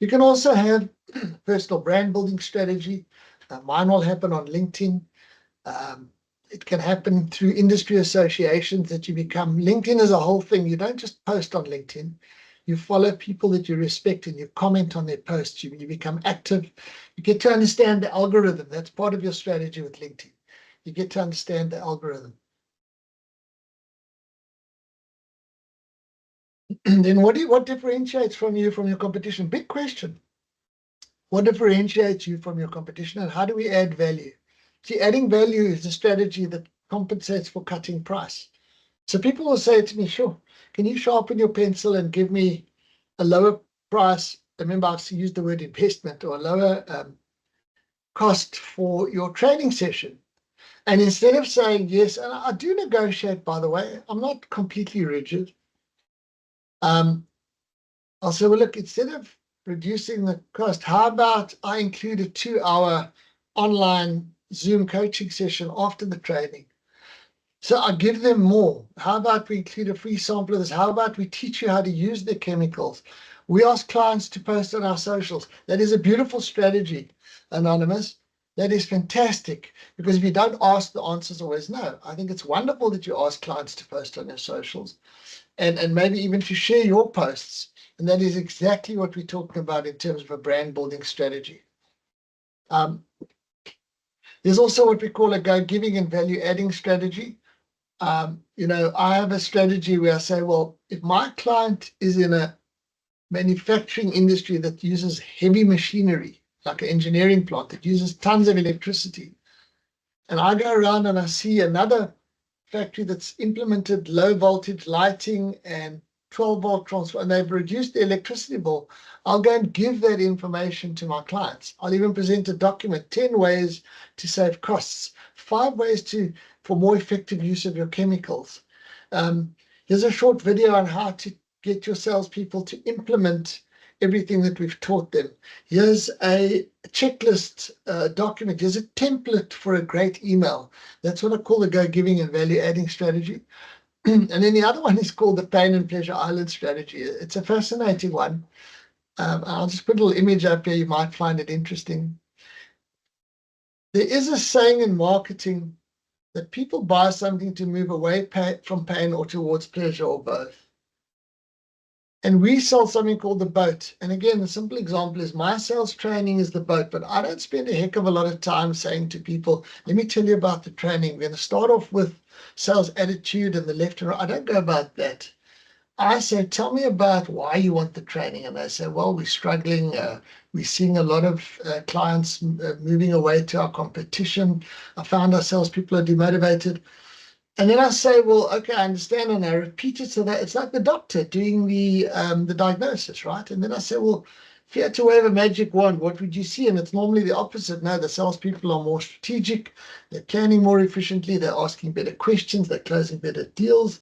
You can also have personal brand building strategy. Mine will happen on LinkedIn. It can happen through industry associations that you become. LinkedIn is a whole thing. You don't just post on LinkedIn. You follow people that you respect and you comment on their posts. You become active. You get to understand the algorithm. That's part of your strategy with LinkedIn. You get to understand the algorithm. And then what differentiates from you from your competition? Big question. What differentiates you from your competition, and how do we add value? See, adding value is a strategy that compensates for cutting price. So people will say to me, sure, can you sharpen your pencil and give me a lower price? Remember, I've used the word investment, or a lower cost for your training session. And instead of saying yes, and I do negotiate, by the way, I'm not completely rigid. I'll say, well, look, instead of reducing the cost, how about I include a 2-hour online Zoom coaching session after the training? So I give them more. How about we include a free sample of this? How about we teach you how to use the chemicals? We ask clients to post on our socials. That is a beautiful strategy, Anonymous. That is fantastic, because if you don't ask, the answer's always no. I think it's wonderful that you ask clients to post on your socials and maybe even to share your posts. And that is exactly what we're talking about in terms of a brand building strategy. There's also what we call a go giving and value adding strategy. I have a strategy where I say, well, if my client is in a manufacturing industry that uses heavy machinery, like an engineering plant that uses tons of electricity, and I go around and I see another factory that's implemented low voltage lighting and 12-volt transfer, and they've reduced the electricity bill, I'll go and give that information to my clients. I'll even present a document, 10 ways to save costs, 5 ways for more effective use of your chemicals. Here's a short video on how to get your salespeople to implement everything that we've taught them. Here's a checklist document. Here's a template for a great email. That's what I call the go giving and value adding strategy. And then the other one is called the pain and pleasure island strategy. It's a fascinating one. I'll just put a little image up here. You might find it interesting. There is a saying in marketing that people buy something to move away from pain or towards pleasure, or both. And we sell something called the boat. And again, the simple example is my sales training is the boat, but I don't spend a heck of a lot of time saying to people, let me tell you about the training. We're going to start off with sales attitude and the left and right. I don't go about that. I say, tell me about why you want the training. And they say, well, we're struggling. We're seeing a lot of clients moving away to our competition. I found our salespeople are demotivated. And then I say, well, okay, I understand, and I repeat it so that it's like the doctor doing the diagnosis, right? And then I say, well, if you had to wave a magic wand, what would you see? And it's normally the opposite. No, the salespeople are more strategic. They're planning more efficiently. They're asking better questions. They're closing better deals.